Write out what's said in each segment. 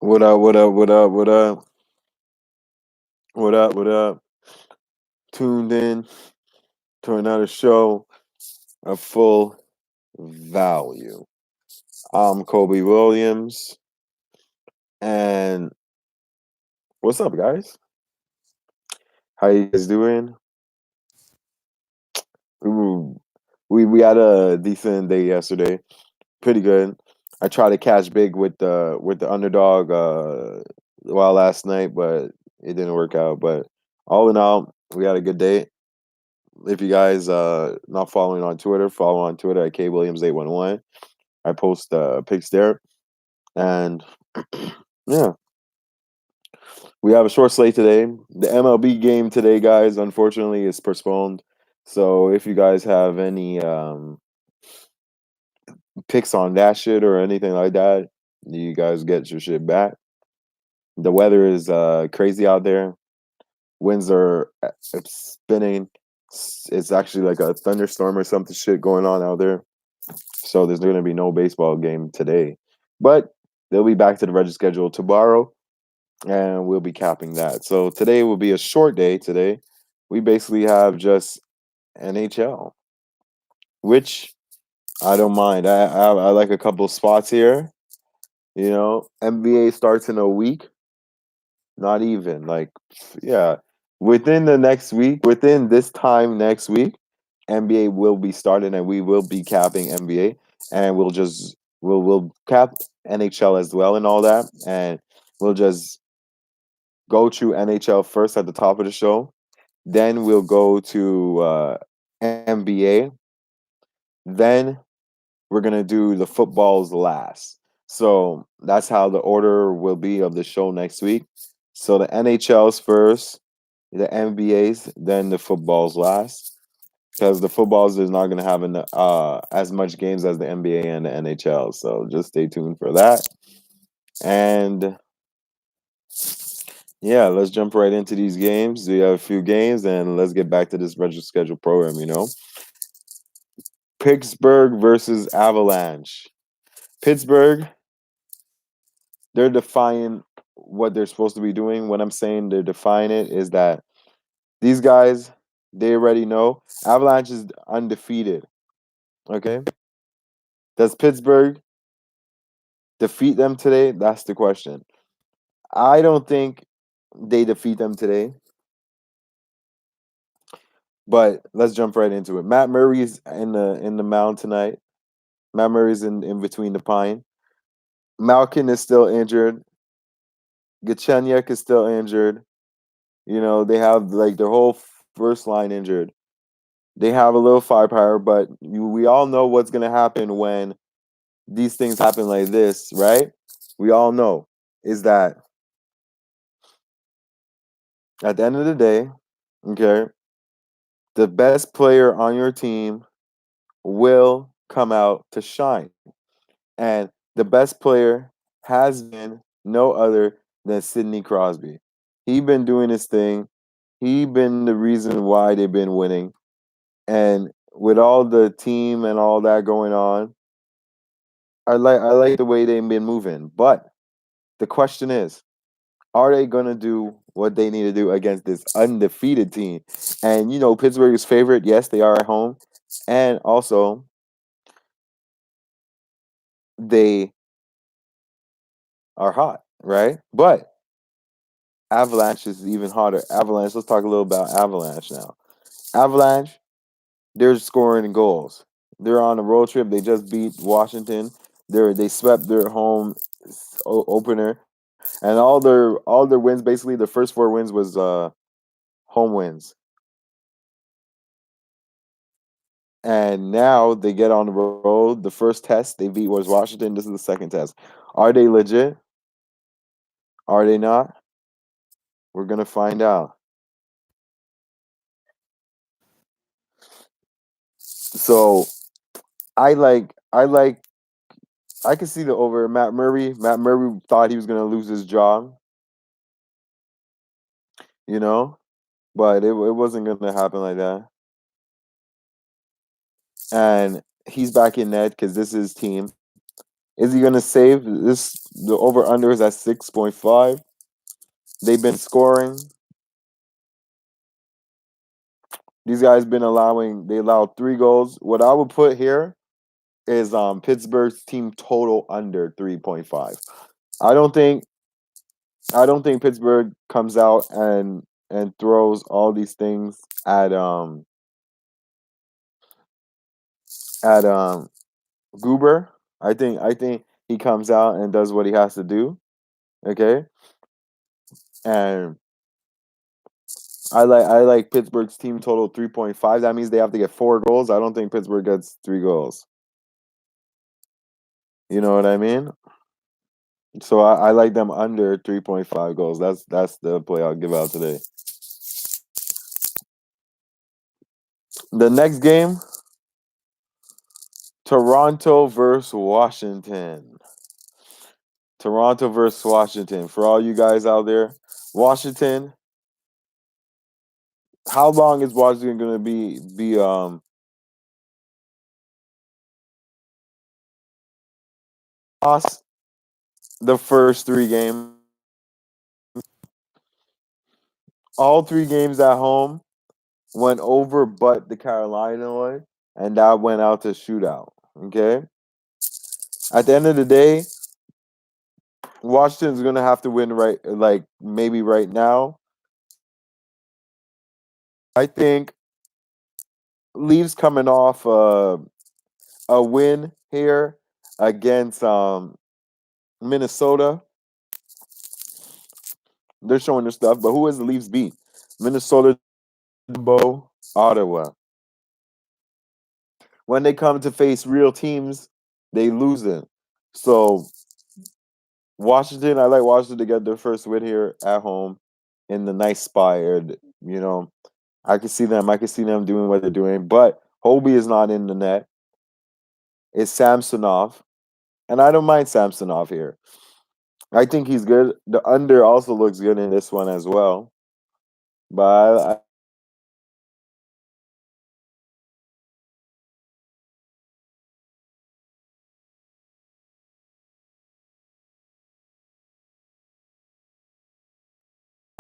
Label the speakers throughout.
Speaker 1: What up, what up, what up, what up, what up, what up? Tuned in to another show of Full Value. I'm Kobe Williams, and what's up, guys? How you guys doing? Ooh, we had a decent day yesterday, pretty good. I tried to catch big with the underdog last night, but it didn't work out. But all in all, we had a good day. If you guys not following on Twitter, follow on Twitter at kwilliams811. I post pics there, and yeah, we have a short slate today. The MLB game today, guys, unfortunately, is postponed. So if you guys have any picks on that shit or anything like that, you guys get your shit back. The weather is crazy out there. Winds are spinning. It's actually like a thunderstorm or something shit going on out there. So there's going to be no baseball game today. But they'll be back to the regular schedule tomorrow, and we'll be capping that. So today will be a short day today. We basically have just NHL, which I don't mind. I like a couple spots here. NBA starts in a week. Not even like, yeah. Within the next week, within this time next week, NBA will be starting, and we will be capping NBA, and we'll cap NHL as well and all that, and we'll just go through NHL first at the top of the show. Then we'll go to NBA. Then we're gonna do the footballs last. So that's how the order will be of the show next week. So the NHL's first, the NBA's, then the footballs last. Because the footballs is not gonna have as much games as the NBA and the NHL. So just stay tuned for that. And yeah, let's jump right into these games. We have a few games, and let's get back to this regular schedule program. Pittsburgh versus Avalanche. Pittsburgh, they're defying what they're supposed to be doing. When I'm saying they're defying it, is that these guys, they already know Avalanche is undefeated. Okay, does Pittsburgh defeat them today? That's the question. I don't think they defeat them today. But let's jump right into it. Matt Murray's in the mound tonight. Matt Murray's in between the pine. Malkin is still injured. Galchenyuk is still injured. They have like their whole first line injured. They have a little firepower, but we all know what's gonna happen when these things happen like this, right? We all know is that at the end of the day, okay, the best player on your team will come out to shine. And the best player has been no other than Sidney Crosby. He been doing his thing. He been the reason why they've been winning. And with all the team and all that going on, I like the way they've been moving. But the question is, are they gonna do what they need to do against this undefeated team? And Pittsburgh is favorite. Yes, they are at home. And also they are hot, right? But Avalanche is even hotter. Avalanche, let's talk a little about Avalanche now. Avalanche, they're scoring goals. They're on a road trip. They just beat Washington. They swept their home opener, and all their wins. Basically, the first four wins was home wins. And now they get on the road. The first test they beat was Washington. This is the second test. Are they legit? Are they not? We're gonna find out. So I like I can see the over. Matt Murray. Matt Murray thought he was gonna lose his job, you know, but it wasn't gonna happen like that. And he's back in net because this is his team. Is he gonna save this? The over under is at 6.5. They've been scoring. These guys been allowing. They allowed 3 goals. What I would put here is Pittsburgh's team total under 3.5. I don't think I don't think Pittsburgh comes out and throws all these things at Goober. I think he comes out and does what he has to do. Okay, and I like Pittsburgh's team total 3.5. That means they have to get 4 goals. I don't think Pittsburgh gets 3 goals. You know what I mean? So I like them under 3.5 goals. That's the play I'll give out today. The next game, Toronto versus Washington. Toronto versus Washington. For all you guys out there, Washington. How long is Washington going to be lost the first 3 games? All 3 games at home went over, but the Carolina one, and that went out to shootout. Okay. At the end of the day, Washington's gonna have to win like maybe right now. I think Leafs coming off a win here against Minnesota. They're showing their stuff, but who has the Leafs beat? Minnesota, Ottawa. When they come to face real teams, they lose it. So Washington, I like Washington to get their first win here at home in the nice spot. I can see them. I can see them doing what they're doing. But Hobie is not in the net. It's Samsonov. And I don't mind Samsonov here. I think he's good. The under also looks good in this one as well. But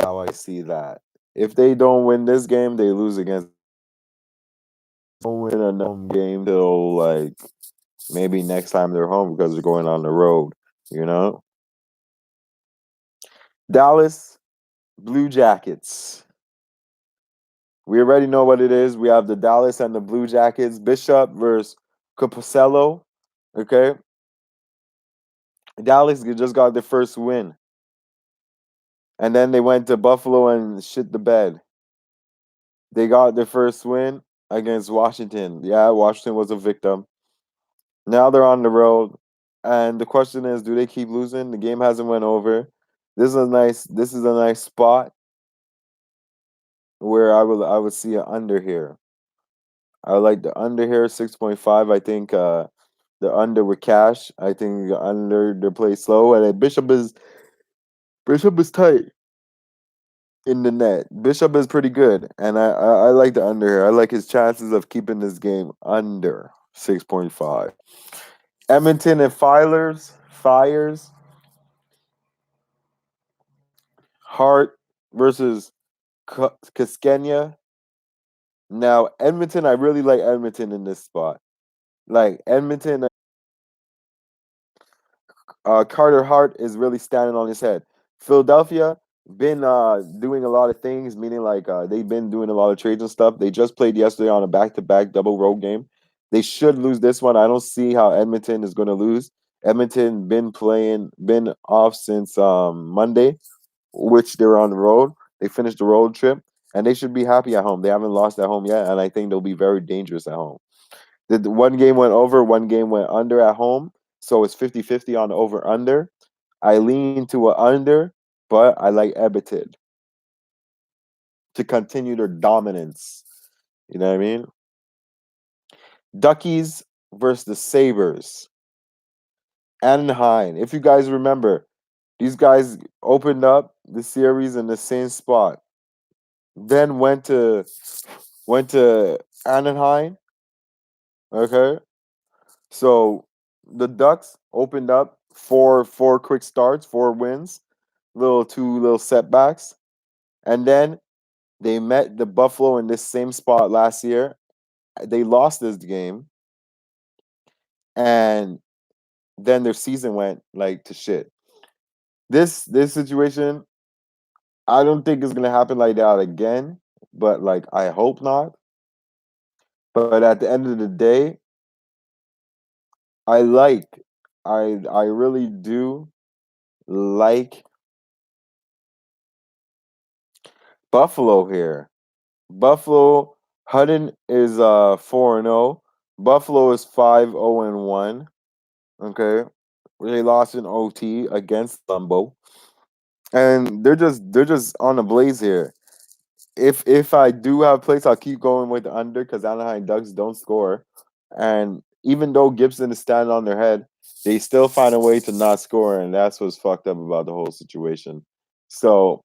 Speaker 1: how I see that. If they don't win this game, they lose against. Don't win another game till like maybe next time they're home because they're going on the road. You know, Dallas Blue Jackets. We already know what it is. We have the Dallas and the Blue Jackets. Bishop versus Caposello. Okay, Dallas just got their first win, and then they went to Buffalo and shit the bed. They got their first win against Washington. Yeah, Washington was a victim. Now they're on the road, and the question is, do they keep losing? The game hasn't went over. This is a nice. This is a nice spot where I would see an under here. I like the under here 6.5. I think the under with cash. I think the under the play slow, and then Bishop is tight in the net. Bishop is pretty good, and I like the under here. I like his chances of keeping this game under 6.5. Edmonton and Fires. Hart versus Kaskenya. Now Edmonton, I really like Edmonton in this spot. Like Edmonton, Carter Hart is really standing on his head. Philadelphia been doing a lot of things, meaning like they've been doing a lot of trades and stuff. They just played yesterday on a back-to-back double road game. They should lose this one. I don't see how Edmonton is going to lose. Edmonton been off since Monday, which they were on the road. They finished the road trip, and they should be happy at home. They haven't lost at home yet, and I think they'll be very dangerous at home. The one game went over, one game went under at home. So it's 50-50 on over under. I lean to an under, but I like Edmonton to continue their dominance. You know what I mean? Duckies versus the Sabres. Anaheim. If you guys remember, these guys opened up the series in the same spot. Then went to Anaheim. Okay. So the Ducks opened up four quick starts, 4 wins, two little setbacks, and then they met the Buffalo in this same spot last year. They lost this game, and then their season went like to shit. This situation, I don't think it's gonna happen like that again. But like, I hope not. But at the end of the day, I like, I really do like Buffalo here. Buffalo Hutton is 4-0. Buffalo is 5-0-1. Okay. They lost in OT against Lumbo. And they're just on the blaze here. If I do have plays, I'll keep going with the under because Anaheim Ducks don't score. And even though Gibson is standing on their head, they still find a way to not score, and that's what's fucked up about the whole situation. So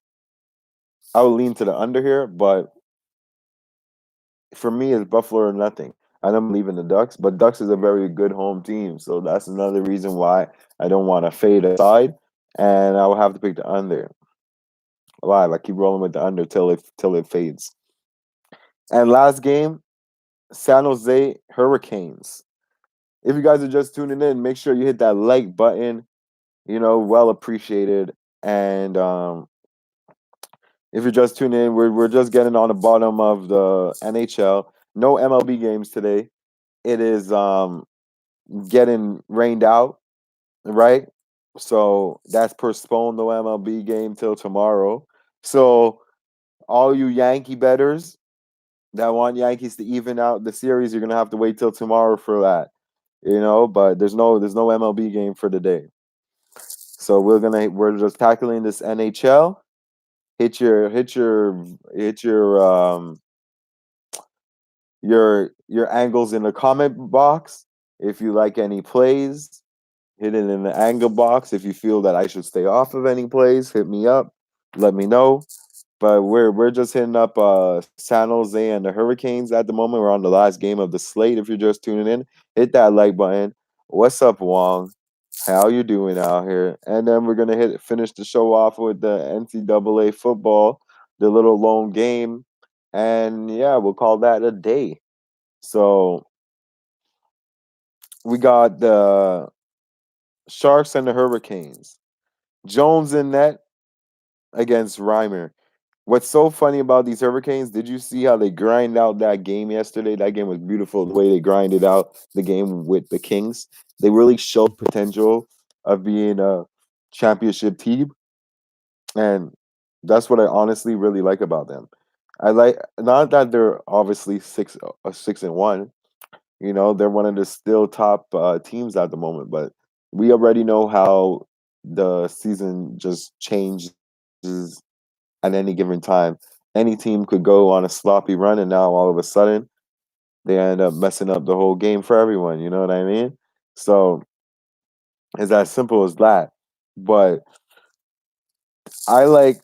Speaker 1: I would lean to the under here, but for me, it's Buffalo or nothing. And I'm leaving the Ducks, but Ducks is a very good home team, so that's another reason why I don't want to fade aside, and I will have to pick the under. Live, I keep rolling with the under till it fades. And last game, San Jose Hurricanes. If you guys are just tuning in, make sure you hit that like button. Well appreciated. And if you're just tuning in, we're just getting on the bottom of the NHL. No MLB games today. It is getting rained out, right? So that's postponed the MLB game till tomorrow. So all you Yankee bettors that want Yankees to even out the series, you're gonna have to wait till tomorrow for that. But there's no MLB game for today. So we're just tackling this NHL. Hit your angles in the comment box. If you like any plays, hit it in the angle box. If you feel that I should stay off of any plays, hit me up. Let me know. But we're just hitting up San Jose and the Hurricanes at the moment. We're on the last game of the slate. If you're just tuning in, hit that like button. What's up, Wong? How you doing out here? And then we're gonna finish the show off with the NCAA football, the little lone game, and yeah, we'll call that a day. So we got the Sharks and the Hurricanes. Jones in net against Reimer. What's so funny about these Hurricanes? Did you see how they grind out that game yesterday? That game was beautiful. The way they grinded out the game with the Kings, they really showed potential of being a championship team, and that's what I honestly really like about them. I like not that they're obviously 6-1. They're one of the still top teams at the moment, but we already know how the season just changes at any given time. Any team could go on a sloppy run, and now all of a sudden they end up messing up the whole game for everyone. You know what I mean? So it's as simple as that. But I like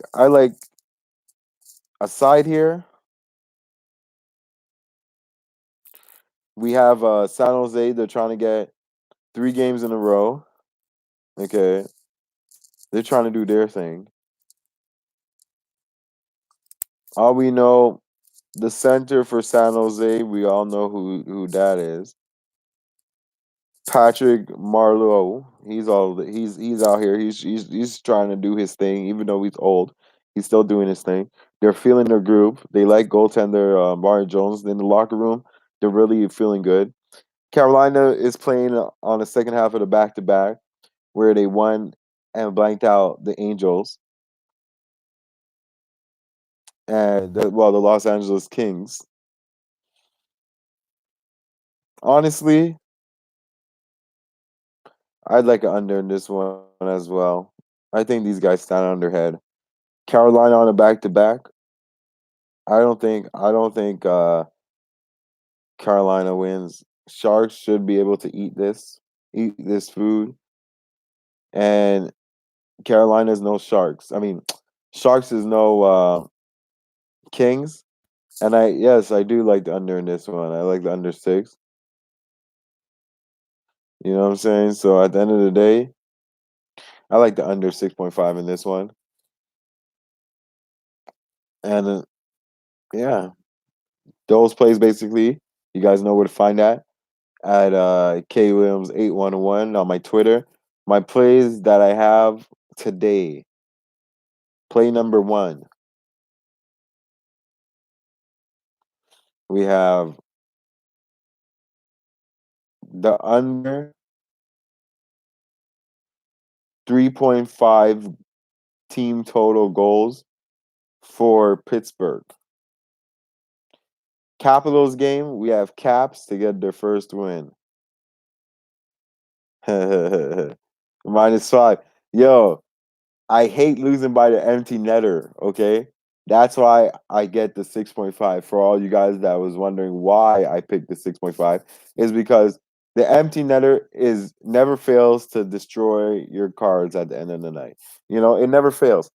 Speaker 1: a side here. We have San Jose. They're trying to get 3 games in a row. Okay, they're trying to do their thing. All we know, the center for San Jose, we all know who that is. Patrick Marleau. He's out here. He's trying to do his thing, even though he's old. He's still doing his thing. They're feeling their group. They like goaltender Martin Jones in the locker room. They're really feeling good. Carolina is playing on the second half of the back-to-back, where they won and blanked out the Angels and the Los Angeles Kings. Honestly, I'd like an under in this one as well. I think these guys stand on their head. Carolina on a back-to-back. I don't think Carolina wins. Sharks should be able to eat this food, and Carolina is no Sharks. I mean, Sharks is no Kings. And I do like the under in this one. I like the under 6. You know what I'm saying? So at the end of the day, I like the under 6.5 in this one. And yeah, those plays basically, you guys know where to find that at K Williams 811 on my Twitter. My plays that I have today. Play number 1. We have the under 3.5 team total goals for Pittsburgh. Capitals game, we have Caps to get their first win. -5. Yo, I hate losing by the empty netter, okay? That's why I get the 6.5. For all you guys that was wondering why I picked the 6.5, is because the empty netter is never fails to destroy your cards at the end of the night. You know, it never fails.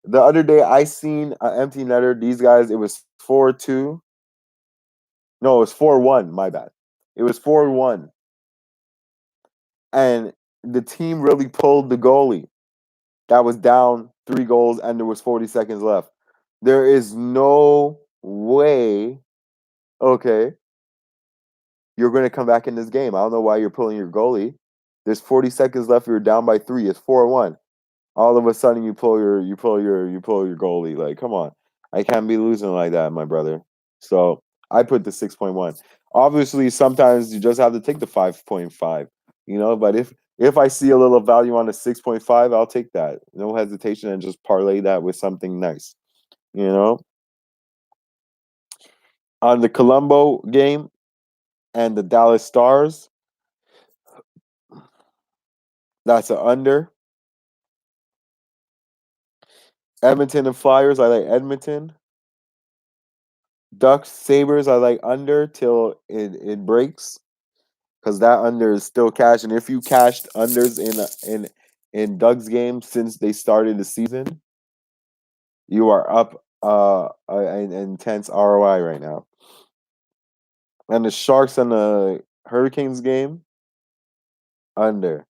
Speaker 1: The other day I seen an empty netter. These guys, it was 4-2. No, it was 4-1, my bad. It was 4-1. And the team really pulled the goalie that was down 3 goals and there was 40 seconds left. There is no way, okay, you're going to come back in this game. I don't know why you're pulling your goalie. There's 40 seconds left. You're down by 3. It's 4-1. All of a sudden you pull your goalie. Like, come on. I can't be losing like that, my brother. So, I put the 6.1. Obviously, sometimes you just have to take the 5.5, you know, but if I see a little value on the 6.5, I'll take that. No hesitation and just parlay that with something nice, you know? On the Colombo game and the Dallas Stars, that's an under. Edmonton and Flyers, I like Edmonton. Ducks, Sabres, I like under till it breaks because that under is still cash. And if you cashed unders in Doug's game since they started the season, you are up an intense ROI right now. And the Sharks and the Hurricanes game, under.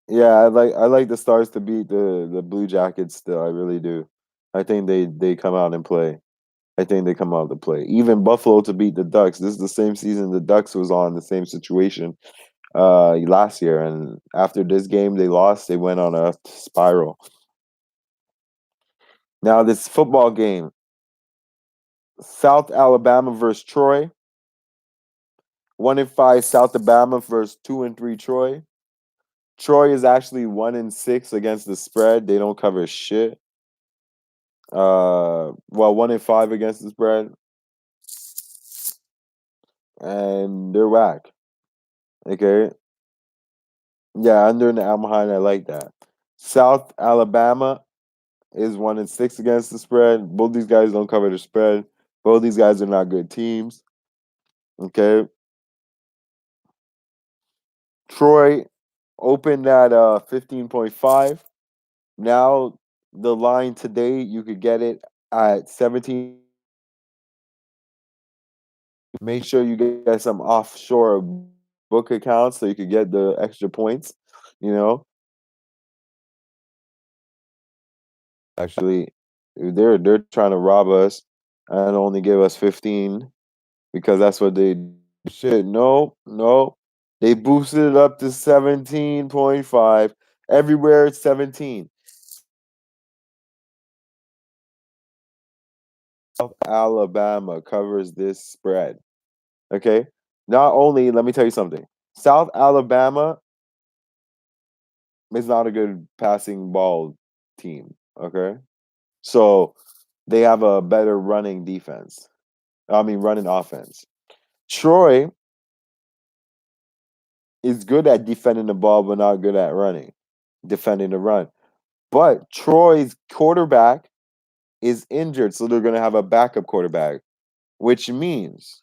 Speaker 1: Yeah, I like the Stars to beat the Blue Jackets still. I really do. I think they come out and play. I think they come out to play. Even Buffalo to beat the Ducks. This is the same season the Ducks was on, the same situation last year. And after this game they lost, they went on a spiral. Now this football game, South Alabama versus Troy. 1-5 South Alabama versus 2-3 Troy. Troy is actually 1-6 against the spread. They don't cover shit. Well, 1-5 against the spread. And they're whack. Okay. Yeah, under the Almaheim, I like that. South Alabama is 1-6 against the spread. Both these guys don't cover the spread. Both these guys are not good teams. Okay. Troy opened at 15.5. Now the line today, you could get it at 17. Make sure you get some offshore book accounts so you could get the extra points, you know. Actually, they're trying to rob us and only give us 15 because that's what they shit. No, no. They boosted it up to 17.5. Everywhere it's 17. South Alabama covers this spread. Okay. Not only, let me tell you something. South Alabama is not a good passing ball team. Okay. So they have a better running defense. I mean, running offense. Troy is good at defending the ball, but not good at defending the run. But Troy's quarterback is injured, so they're going to have a backup quarterback, which means,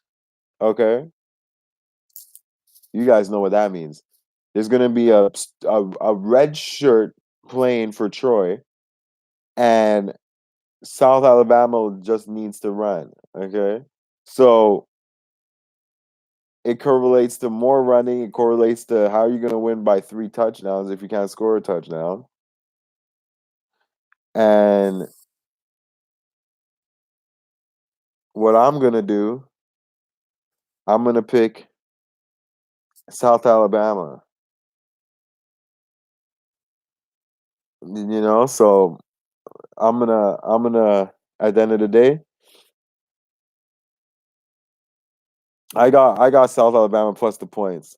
Speaker 1: okay, you guys know what that means. There's going to be a red shirt playing for Troy, and South Alabama just needs to run. Okay, so it correlates to more running. It correlates to how you're gonna win by 3 touchdowns if you can't score a touchdown. And what I'm gonna do, I'm gonna pick South Alabama. So I'm gonna at the end of the day, I got South Alabama plus the points.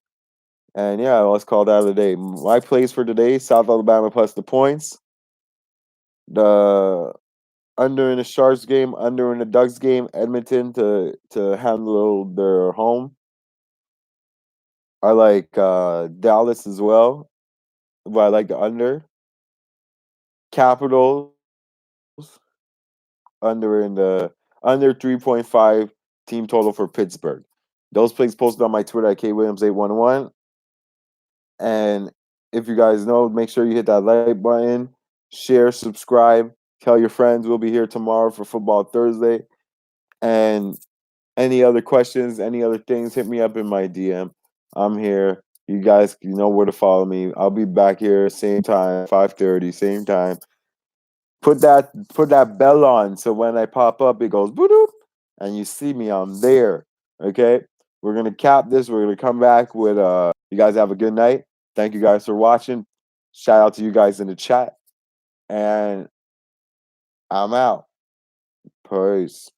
Speaker 1: And yeah, let's call that a day. My plays for today: South Alabama plus the points. The under in the Sharks game, under in the Ducks game, Edmonton to handle their home. I like Dallas as well, but I like the Capitals under 3.5 team total for Pittsburgh. Those plays posted on my Twitter at kwilliams811. And if you guys know, make sure you hit that like button, share, subscribe, tell your friends. We'll be here tomorrow for Football Thursday. And any other questions, any other things, hit me up in my DM. I'm here. You guys, you know where to follow me. I'll be back here same time, 5:30, same time. Put that bell on so when I pop up, it goes boop, and you see me. I'm there. Okay, we're gonna cap this. We're gonna come back with. You guys have a good night. Thank you guys for watching. Shout out to you guys in the chat, and I'm out. Peace.